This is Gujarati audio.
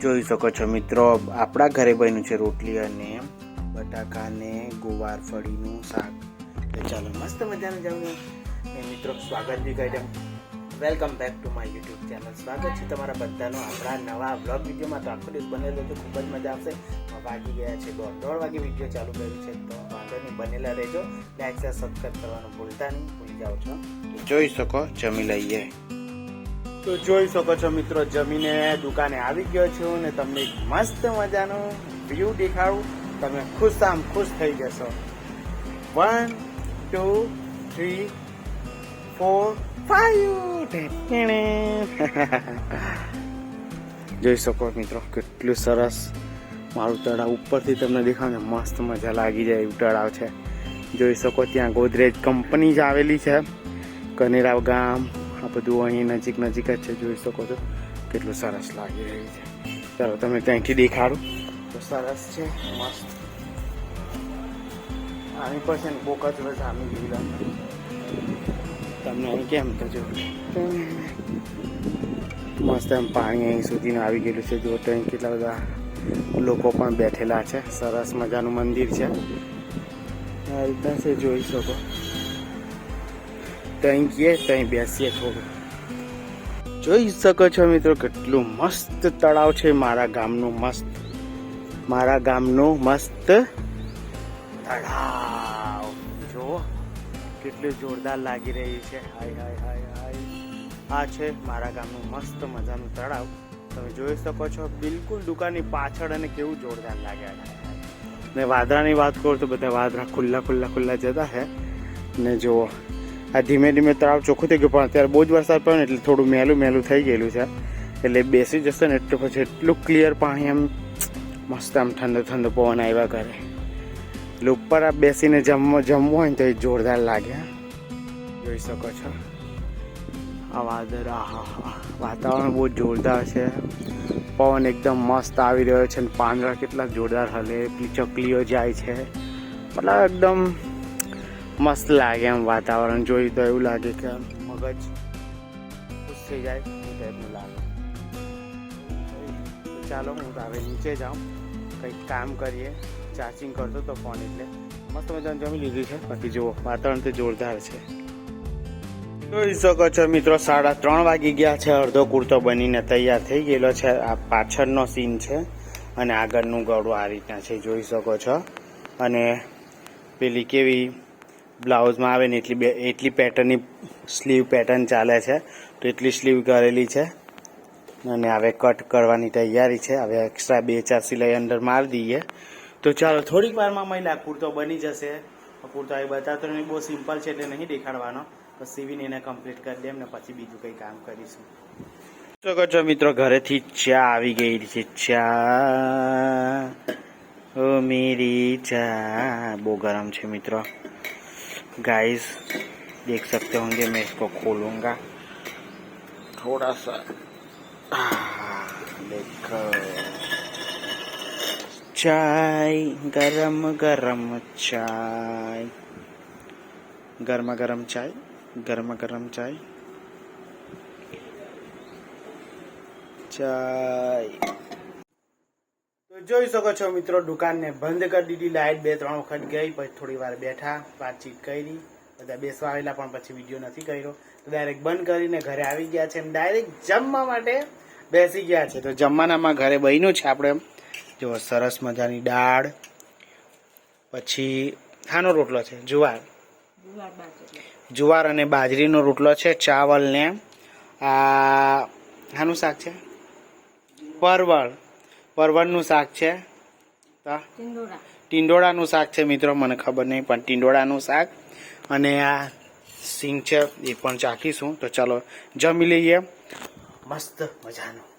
જોઈ શકો છો મિત્રો, આપણા ઘરે બન્યું છે રોટલી અને બટાકા ને ગુવાર ફળીનું શાક. તો ચાલો મસ્ત મજાનું જમવું. એ મિત્રો સ્વાગત બી કરી દઉં. Welcome back to my YouTube channel. સ્વાગત છે તમારા બધાનું આપણા નવા બ્લોગ વિડીયોમાં. તો આખો દિવસ બનેલો તો ખૂબ જ મજા આવશે. વાગી ગયા છે 1:30 વાગે વિડીયો ચાલુ કર્યું છે, તો વાંધો નહીં, બનેલા રહેજો. લાઈક શેર સબસ્ક્રાઈબ કરવાનું ભૂલતા નહીં, ભૂલી જાઓ છો. જોઈ શકો, જમી લઈએ. તો જોઈ શકો છો મિત્રો, જમીને દુકાને આવી ગયો છું ને તમને એક મસ્ત મજાનો વ્યૂ દેખાડું. તમે ખુશ થઈ જશો. 1 2 3 4 5 જોઈ શકો મિત્રો, કેટલું સરસ મારું તળાવ ઉપરથી તમને દેખાવ ને મસ્ત મજા લાગી જાય એવું તળાવ છે. જોઈ શકો, ત્યાં ગોદરેજ કંપની જ આવેલી છે. કનેરાવ ગામ આ બધું અહીં નજીક જ છે. જોઈ શકો છો કેટલું સરસ લાગી રહ્યું છે. ચાલો તમે ત્યાંથી દેખાડું તો સરસ છે, મસ્ત. આની પર છે ને બહુ કચરો જામી ગયેલા તમને અહીં કેમ તો જો મસ્ત એમ પાણી અહીં સુધી આવી ગયેલું છે. જો ત્યાં કેટલા બધા લોકો પણ બેઠેલા છે. સરસ મજાનું મંદિર છે. આ રીતના છે, જોઈ શકો. ત્યાં બેસીએ થોડું. જોઈ શકો છો મિત્રો, કેટલું મસ્ત તળાવ છે મારા ગામનું મસ્ત તળાવ. જો કેટલું જોરદાર લાગી રહ્યું છે. હાય આ છે મારા ગામનું મસ્ત મજાનું તળાવ. તમે જોઈ શકો છો બિલકુલ દુકાનની પાછળ, અને કેવું જોરદાર લાગ્યા. ને વાદળાની વાત કરું તો બધા વાદળા ખુલ્લા જતા છે. ને જુઓ, આ ધીમે તળાવ ચોખ્ખું થઈ ગયું, પણ અત્યારે બહુ જ વરસાદ પડ્યો ને એટલે થોડું મેલું થઈ ગયેલું છે. એટલે બેસી જશે ને એટલે પછી એટલું ક્લિયર પાણી, એમ મસ્ત આમ ઠંડો પવન આવ્યા કરે. એટલે ઉપર આ બેસીને જમવું હોય ને તો એ જોરદાર લાગે. જોઈ શકો છો આ વાતાવરણ બહુ જોરદાર છે. પવન એકદમ મસ્ત આવી રહ્યો છે. પાંદડા કેટલા જોરદાર હલે, ચકલીઓ જાય છે. મતલબ એકદમ મસ્ત લાગે એમ વાતાવરણ જોઈ તો એવું લાગે કે મગજ ખુશ થઈ જાય એ ટાઈપનું લાગે. ચાલો હું તો હવે નીચે જાઉં, કંઈક કામ કરીએ. ચાર્જિંગ કરતો તો ફોન, એટલે મસ્ત મજાનું જમી લીધું છે. બાકી જુઓ વાતાવરણ તો જોરદાર છે. જોઈ શકો છો મિત્રો, 3:30 વાગી ગયા છે. અડધો કુર્તો બનીને તૈયાર થઈ ગયેલો છે. આ પાછળનો સીન છે અને આગળનું ગળું આ રીતના છે, જોઈ શકો છો. અને પેલી કેવી બ્લાઉઝમાં આવે ને એટલી પેટર્નની સ્લીવ પેટર્ન ચાલે છે, તો એટલી સ્લીવ કરેલી છે. અને હવે કટ કરવાની તૈયારી છે. હવે એક્સ્ટ્રા 2-4 સિલાઈ અંદર મારી દઈએ તો ચાલો થોડીક વારમાં મહિલા કુર્તો બની જશે. કુર્તો એ બતાવતો નહીં, બહુ સિમ્પલ છે એટલે નહીં દેખાડવાનો. તો સીવીને એને કમ્પ્લીટ કરી દેમ ને પછી બીજું કંઈ કામ કરીશું. શકો છો મિત્રો, ઘરેથી ચા આવી ગઈ છે. ચા ઓ મેરી ચા બહુ ગરમ છે મિત્રો. गाइस देख सकते होंगे, मैं इसको खोलूंगा थोड़ा सा. देखो चाय, गरम चाय, गरम चाय તો જોઈ શકો છો મિત્રો, દુકાનને બંધ કરી દીધી. લાઈટ 2-3 વખત ગઈ, પછી થોડી વાર બેઠા, વાતચીત કરી. બધા બેસવા આવેલા પણ પછી વિડીયો નથી કર્યો, તો ડાયરેક્ટ બંધ કરીને ઘરે આવી ગયા છે. એમ ડાયરેક્ટ જમવા માટે બેસી ગયા છે. તો જમવાનામાં ઘરે બન્યું છે આપણે જો સરસ મજાની દાળ, પછી આનો રોટલો છે જુવાર અને બાજરીનો રોટલો છે. ચાવલ ને આ આનું શાક છે, પરવળનું શાક છે. ટીંડોળાનું શાક છે મિત્રો, મને ખબર નહીં, પણ ટીંડોળાનું શાક. અને આ સિંગ છે, એ પણ ચાખીશું. તો ચાલો જમી લઈએ મસ્ત મજાનું.